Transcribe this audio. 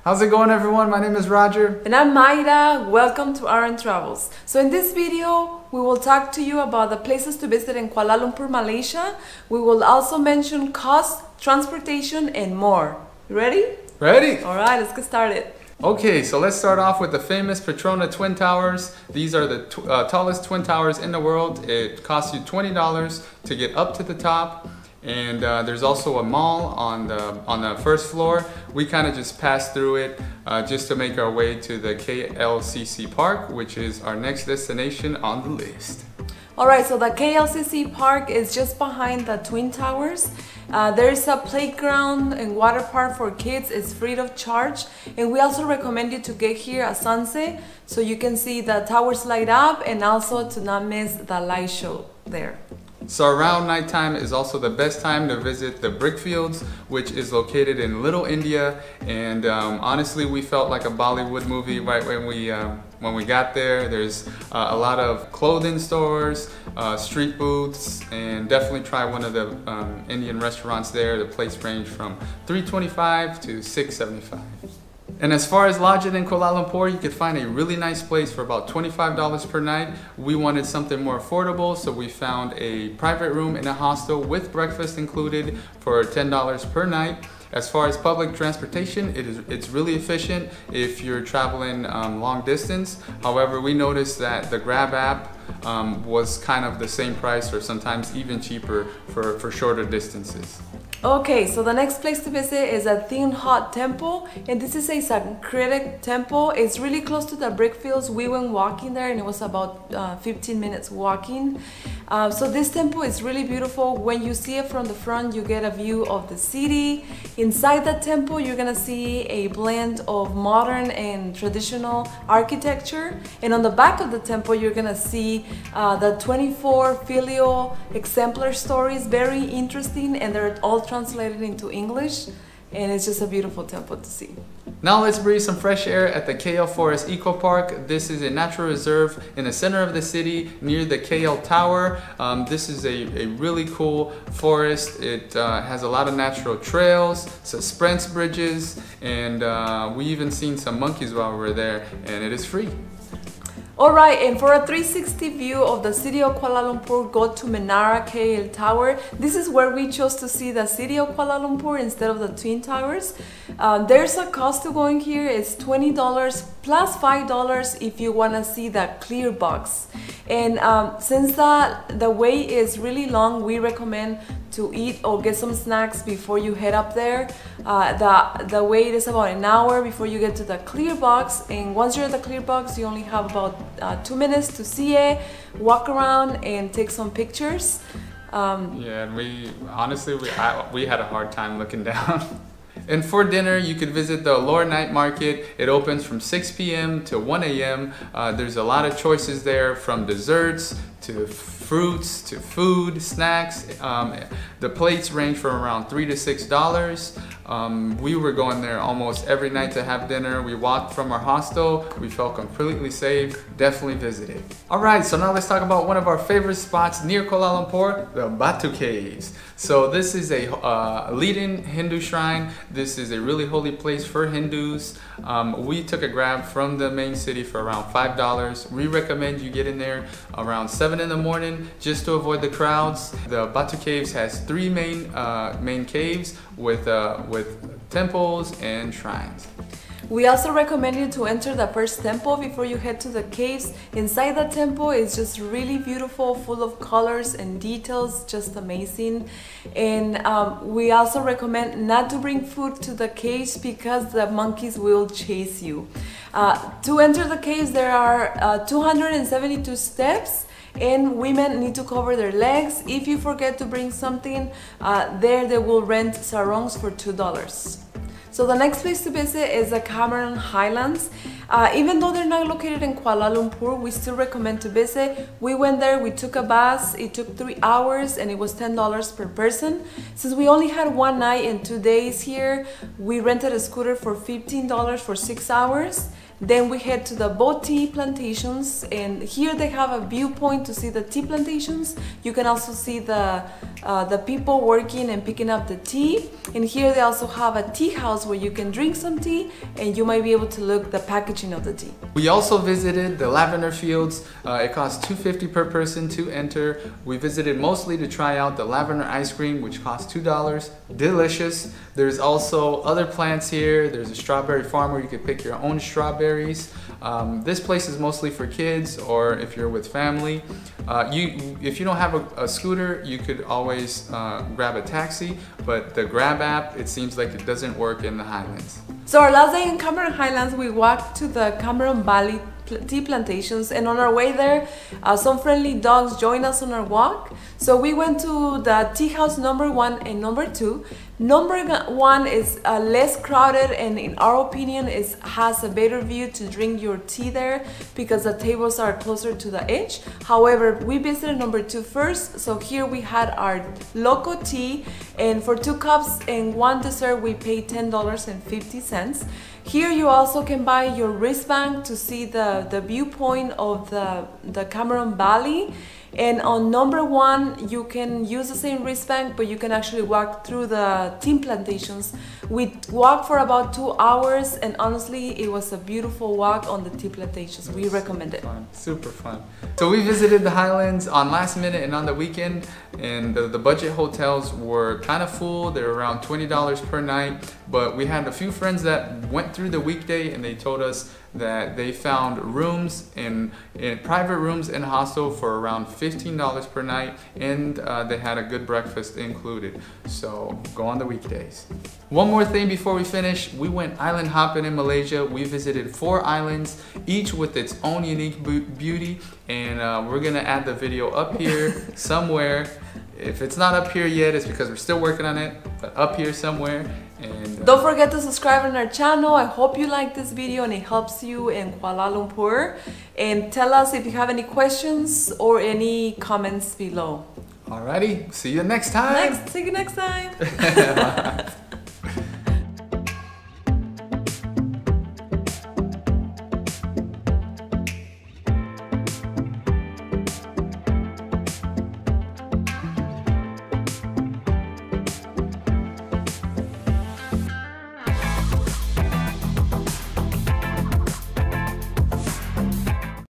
How's it going, everyone? My name is Roger. And I'm Mayra. Welcome to RN Travels. So in this video, we will talk to you about the places to visit in Kuala Lumpur, Malaysia. We will also mention cost, transportation, and more. You ready? Ready? All right, let's get started. Okay, so let's start off with the famous Petronas Twin Towers. These are the tallest twin towers in the world. It costs you $20 to get up to the top. And there's also a mall on the first floor. We kind of just passed through it just to make our way to the KLCC Park, which is our next destination on the list. Alright, so the KLCC Park is just behind the Twin Towers. There's a playground and water park for kids. It's free of charge. And we also recommend you to get here at sunset so you can see the towers light up and also to not miss the light show there. So around nighttime is also the best time to visit the Brickfields, which is located in Little India. And honestly, we felt like a Bollywood movie right when we got there. There's a lot of clothing stores, street booths, and definitely try one of the Indian restaurants there. The place range from $325 to $675. And as far as lodging in Kuala Lumpur, you could find a really nice place for about $25 per night. We wanted something more affordable, so we found a private room in a hostel with breakfast included for $10 per night. As far as public transportation, it's really efficient if you're traveling long distance. However, we noticed that the Grab app was kind of the same price or sometimes even cheaper for shorter distances. Okay, so the next place to visit is a Thean Hou Temple, and this is a Sanskritic temple. It's really close to the Brickfields. We went walking there and it was about 15 minutes walking. So this temple is really beautiful. When you see it from the front, you get a view of the city. Inside the temple, you're gonna see a blend of modern and traditional architecture. And on the back of the temple, you're gonna see the 24 filial exemplar stories, very interesting, and they're all translated into English, and it's just a beautiful temple to see. Now let's breathe some fresh air at the KL Forest Eco Park. This is a natural reserve in the center of the city near the KL Tower. This is a really cool forest. It has a lot of natural trails, suspense bridges, and we even seen some monkeys while we were there, and it is free. Alright, and for a 360 view of the city of Kuala Lumpur, go to Menara KL Tower. This is where we chose to see the city of Kuala Lumpur instead of the Twin Towers. There's a cost to going here. It's $20 plus $5 if you want to see the clear box. And since the wait is really long, we recommend to eat or get some snacks before you head up there. The wait is about an hour before you get to the clear box, and once you're at the clear box, you only have about 2 minutes to see it, walk around and take some pictures. Yeah, and we had a hard time looking down. And for dinner, you could visit the Alor night market. It opens from 6 p.m. to 1 a.m. There's a lot of choices there, from desserts to fruits to food, snacks. The plates range from around $3 to $6. We were going there almost every night to have dinner. We walked from our hostel. We felt completely safe. Definitely visit it. Alright, so now let's talk about one of our favorite spots near Kuala Lumpur, the Batu Caves. So this is a leading Hindu shrine. This is a really holy place for Hindus. We took a Grab from the main city for around $5. We recommend you get in there around 7 in the morning just to avoid the crowds. The Batu Caves has 3 main caves with temples and shrines. We also recommend you to enter the first temple before you head to the caves. Inside the temple is just really beautiful, full of colors and details, just amazing. And we also recommend not to bring food to the caves because the monkeys will chase you. To enter the caves, there are 272 steps. And women need to cover their legs. If you forget to bring something, they will rent sarongs for $2. So the next place to visit is the Cameron Highlands. Even though they're not located in Kuala Lumpur, we still recommend to visit. We went there, we took a bus, it took 3 hours and it was $10 per person. Since we only had 1 night and 2 days here, we rented a scooter for $15 for 6 hours. Then we head to the Boh Tea Plantations, and here they have a viewpoint to see the tea plantations. You can also see the people working and picking up the tea. And here they also have a tea house where you can drink some tea, and you might be able to look the packaging of the tea. We also visited the lavender fields. It costs $2.50 per person to enter. We visited mostly to try out the lavender ice cream, which costs $2. Delicious. There's also other plants here. There's a strawberry farm where you can pick your own strawberries. This place is mostly for kids, or if you're with family. If you don't have a scooter, you could always grab a taxi, but the Grab app, it seems like it doesn't work in the Highlands. So our last day in Cameron Highlands, we walked to the Cameron Valley Tea Plantations, and on our way there, some friendly dogs joined us on our walk. So we went to the tea house number 1 and number 2. Number 1 is less crowded, and in our opinion has a better view to drink your tea there because the tables are closer to the edge. However, we visited number 2 first, so here we had our loco tea, and for 2 cups and 1 dessert we paid $10.50. Here you also can buy your wristband to see the viewpoint of the Cameron Valley. And on number 1, you can use the same wristband, but you can actually walk through the tea plantations. We walked for about 2 hours, and honestly, it was a beautiful walk on the tea plantations. We recommend it. Fun. Super fun. So we visited the Highlands on last minute and on the weekend, and the budget hotels were kind of full. They were around $20 per night, but we had a few friends that went through the weekday, and they told us that they found rooms in private rooms in hostel for around $15 per night, and they had a good breakfast included. So go on the weekdays. One more thing before we finish, we went island hopping in Malaysia. We visited 4 islands, each with its own unique beauty, and we're gonna add the video up here somewhere. If it's not up here yet, it's because we're still working on it, but up here somewhere. And don't forget to subscribe on our channel. I hope you like this video and it helps you in Kuala Lumpur. And tell us if you have any questions or any comments below. Alrighty, see you next time. See you next time.